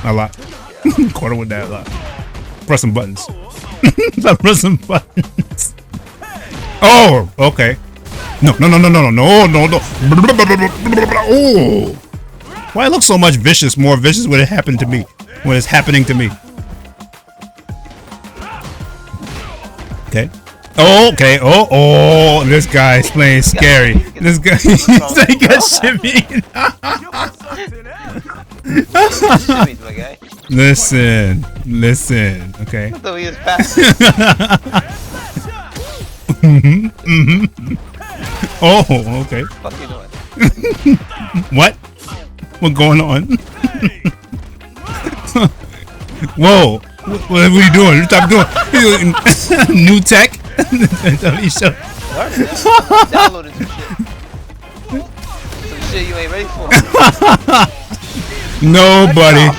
A lot. Caught him with that a lot. Pressing buttons. Stop pressing buttons. Oh, okay. No. Oh. Why it looks so much vicious, more vicious when it happened to me. When it's happening to me. Okay. Oh, okay. Oh, this guy's playing scary. This guy, he's like a shimmy. Listen. Okay. I thought he was fast. Oh, okay. What the fuck you doing? What? What's going on? Whoa. What are you doing? Stop doing new tech? Downloaded some shit. Some shit you ain't ready for. Nobody.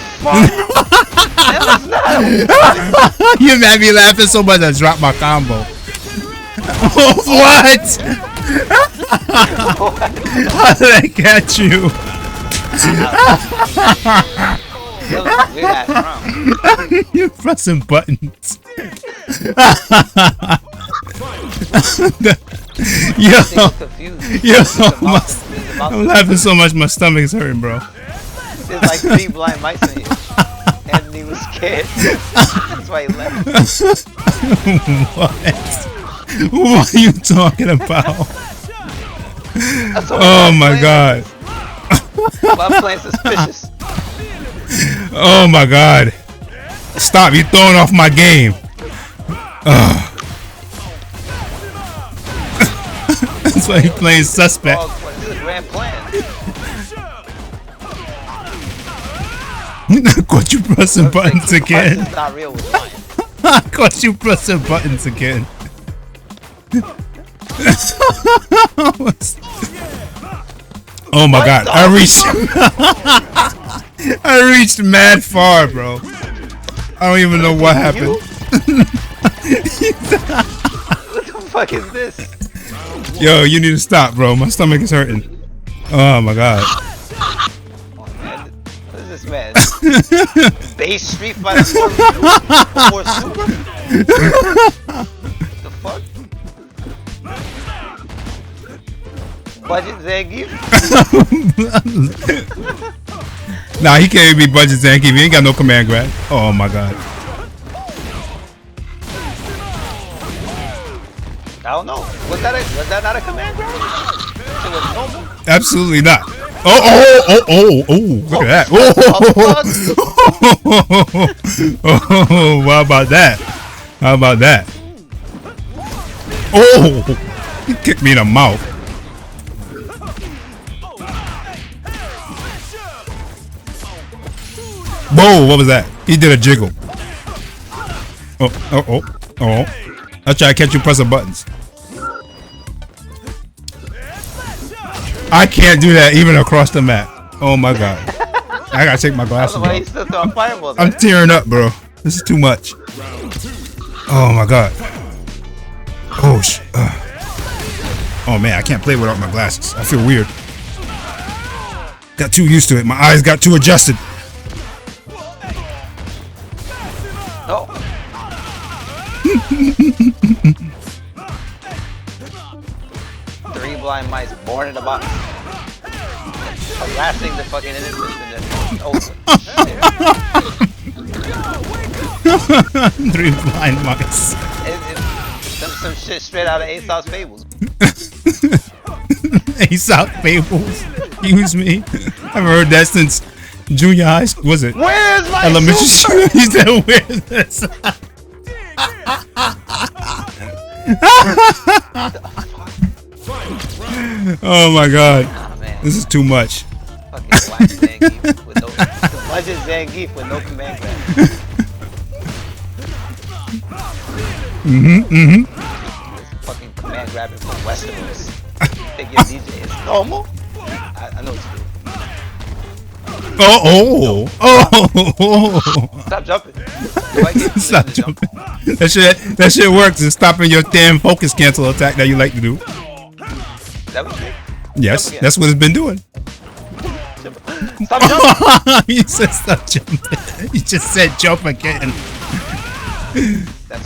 You made me laughing so much I dropped my combo. What? How did I catch you? You're pressing buttons. Yo, I'm laughing so much my stomach is hurting, bro. There's like 3 blind mice in here. Anthony was scared. That's why he left. What are you talking about? Oh my god. I'm playing suspicious. Oh my god. Stop, you're throwing off my game. That's why he's playing suspect. What is the grand plan? Caught you pressing buttons again. It's not real with mine. Caught you pressing buttons again. Oh my god, I reached mad far, bro. I don't even know what happened. What the fuck is this? Yo, you need to stop, bro. My stomach is hurting. Oh my god. Oh, man. What is this, man? Base Street Fighter 4 Super? The fuck? Budget Zangief? Nah, he can't be budget Zangief. He ain't got no command grab. Oh my god. I don't know. Was that not a command grab? It was normal? Absolutely not. Oh, look at that. Oh, how about that? How about that? Oh, he kicked me in the mouth. Whoa, what was that? He did a jiggle. Oh. I'll try to catch you pressing buttons. I can't do that even across the map. Oh my god. I gotta take my glasses off. I'm tearing up, bro. This is too much. Oh my god. Oh shit. Oh man, I can't play without my glasses. I feel weird. Got too used to it. My eyes got too adjusted. Oh. 3 blind mice born in a box. Harassing the fucking innocents and then over. 3 blind mice. Some shit straight out of Aesop's Fables. Aesop Fables? Excuse me. I've heard that since junior high school. Was it? Where's my elementary school? He said, where's this? Oh my god. Oh, this is too much. Fucking black Zangief with no budget Zangief with no command grab. This fucking command grabbing from Westeros. Think your DeeJay is normal? I know it's true. Oh. Stop jumping. Stop jumping. That shit works. It's stopping your damn focus cancel attack that you like to do. That was it? Yes, that's what it's been doing. Stop jumping. You said stop jumping. You just said jump again.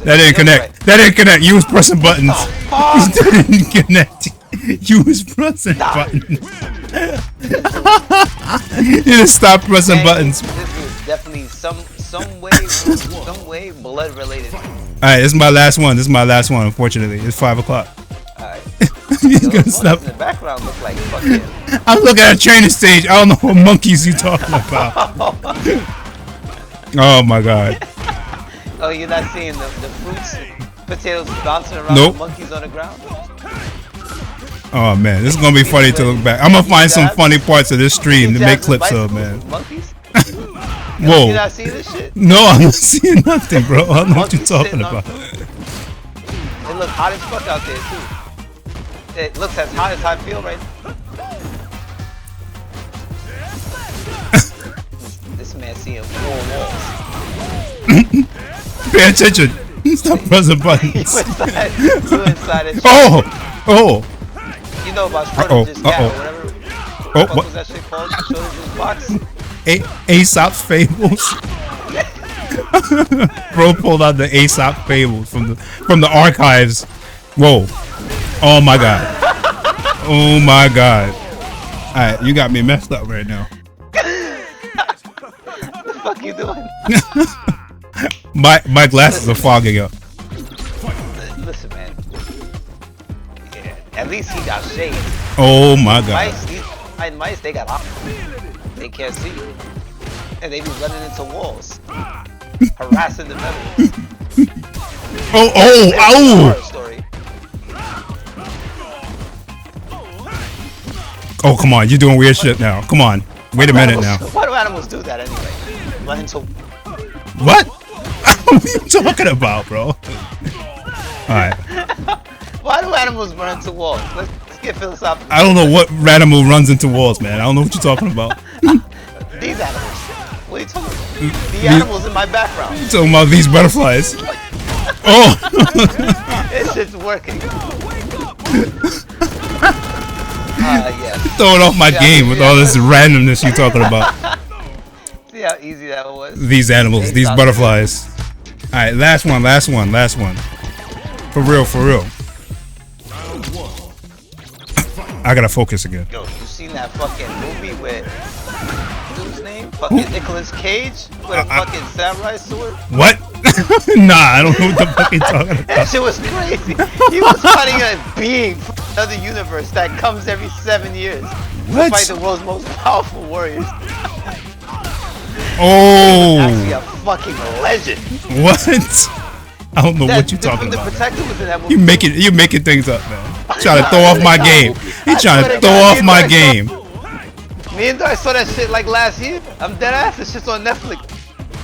That didn't connect. Right. That didn't connect. You was pressing buttons. That didn't connect. You was pressing buttons. You just stop pressing buttons. This is definitely some way blood related. Alright, this is my last one. Unfortunately, it's 5 o'clock. Alright. He's gonna stop. In the background look like fuck yeah. I'm looking at a training stage. I don't know what monkeys you talking about. Oh my god. Oh, you're not seeing the fruits, potatoes bouncing around the monkeys on the ground? Oh man, this is gonna be funny to look back. I'm gonna find some funny parts of this stream to make clips of, man. Monkeys? Whoa. You not seeing this shit? No, I'm not seeing nothing, bro. I don't know what you're talking about. It looks hot as fuck out there, too. It looks as hot as I feel right now. This man seeing 4 walls. Pay attention. Stop pressing buttons. You inside it. Oh! You know about Shoutout or whatever. What was that shit called? Shoutout box? Aesop's Fables. Bro pulled out the Aesop Fables from the archives. Whoa. Oh my god. Oh my god. Alright, you got me messed up right now. What the fuck you doing? My glasses are fogging up. Listen, man. Yeah, at least he got shade. Oh my god. Mice, they got options. They can't see. And they be running into walls. Harassing the metal. Oh! Oh, come on. You're doing weird shit now. Come on. Wait a minute now. Why do animals do that anyway? Run into... What? What are you talking about, bro? Alright. Why do animals run into walls? Let's get philosophical. I don't know what animal runs into walls, man. I don't know what you're talking about. These animals. What are you talking about? The animals in my background. You're talking about these butterflies. Oh! This shit's working. Yeah. Throwing off my game with all this randomness you're talking about. See how easy that was? These animals, these butterflies. Alright, last one. For real. I gotta focus again. Yo, you seen that fucking movie with what's his name? Fucking Nicolas Cage with a fucking samurai sword? What? Nah, I don't know what the fuck you're talking about. That shit was crazy. He was fighting a being from another universe that comes every 7 years. What? To fight the world's most powerful warriors. Oh! Actually a fucking legend. What? I don't know what you're talking about. The Protector was in that movie. You making things up, man. Trying to throw off my game. He's trying to throw off my game. Me and I saw that shit like last year. I'm dead ass. This shit's on Netflix.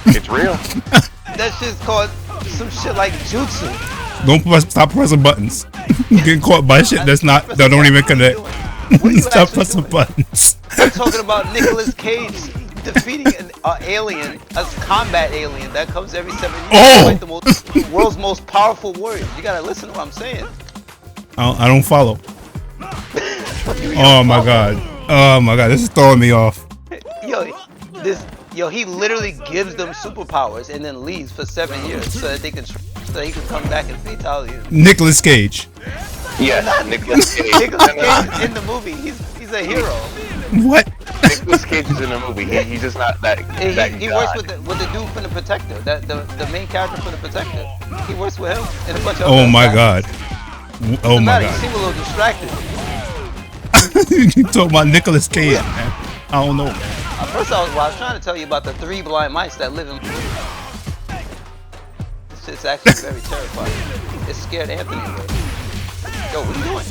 It's real. That shit's called some shit like Jutsu. Stop pressing buttons. Getting caught by shit that don't even connect. Stop pressing buttons. I'm talking about Nicolas Cage defeating an alien, a combat alien that comes every 7 years. Oh! Like the world's most powerful warriors. You gotta listen to what I'm saying. I don't follow. Oh my god. Oh my god. This is throwing me off. Yo, he literally gives them superpowers and then leaves for 7 years so that he can come back and fatality. Nicolas Cage. Yeah, not Nicolas Cage. Nicolas Cage is in the movie. He's a hero. What? Nicolas Cage is in the movie. He's just not that. He works with the dude from the Protector. The main character from the Protector. He works with him and a bunch of. Oh my god. Oh my god. You seem a little distracted. You talking about Nicolas Cage, man? I don't know, man. First I was trying to tell you about the 3 blind mice that live in. This shit's actually very terrifying. It scared Anthony away. Yo, what are you doing?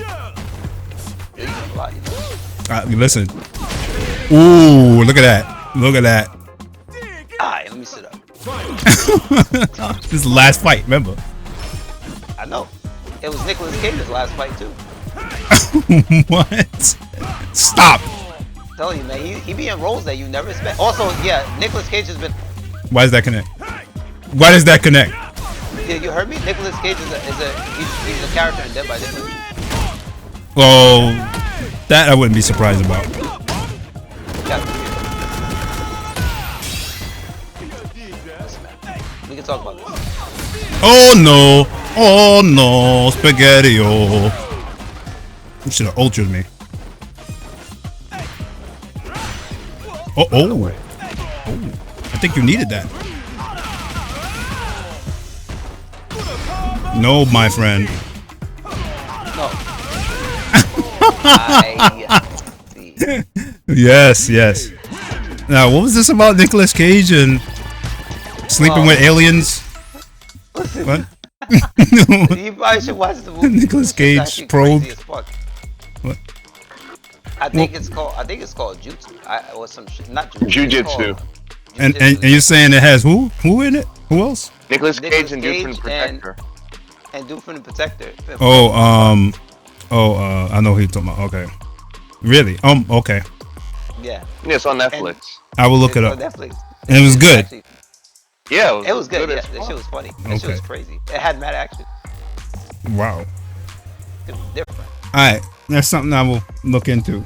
Yo, you doing a lot, you know? Listen. Ooh, look at that. Look at that. Alright, let me sit up. This is the last fight, remember? I know. It was Nicolas Cage's last fight too. What? Stop. I'm telling you, man, he be in roles that you never expect. Also, yeah, Nicolas Cage has been. Why does that connect? Why does that connect? Yeah, you heard me. Nicolas Cage he's a character in Dead by Daylight. Oh, that I wouldn't be surprised about. Yeah. Listen, man. We can talk about this. Oh no! Oh no! Spaghetti-o! You should have ultraed me. Oh, oh! Oh! I think you needed that. No, my friend. No. I see. Yes, yes. Now, what was this about Nicolas Cage and sleeping with aliens? Listen. What? You probably should watch the movie. Nicolas Cage probe. What? I think it's called Jutsu. Or some shit. Not Jutsu. Jujitsu. And you're saying it has who? Who in it? Who else? Nicolas Cage and Dude from the Protector. And Dude from the Protector. Oh, I know who you're talking about. Okay. Really? Okay. Yeah. Yeah, it's on Netflix. I will look it up. On Netflix. And it was good. Actually, Yeah, it was good. Yeah, as that fuck. shit was funny. That shit was crazy. It had mad action. Wow. It was different. All right, that's something I will look into.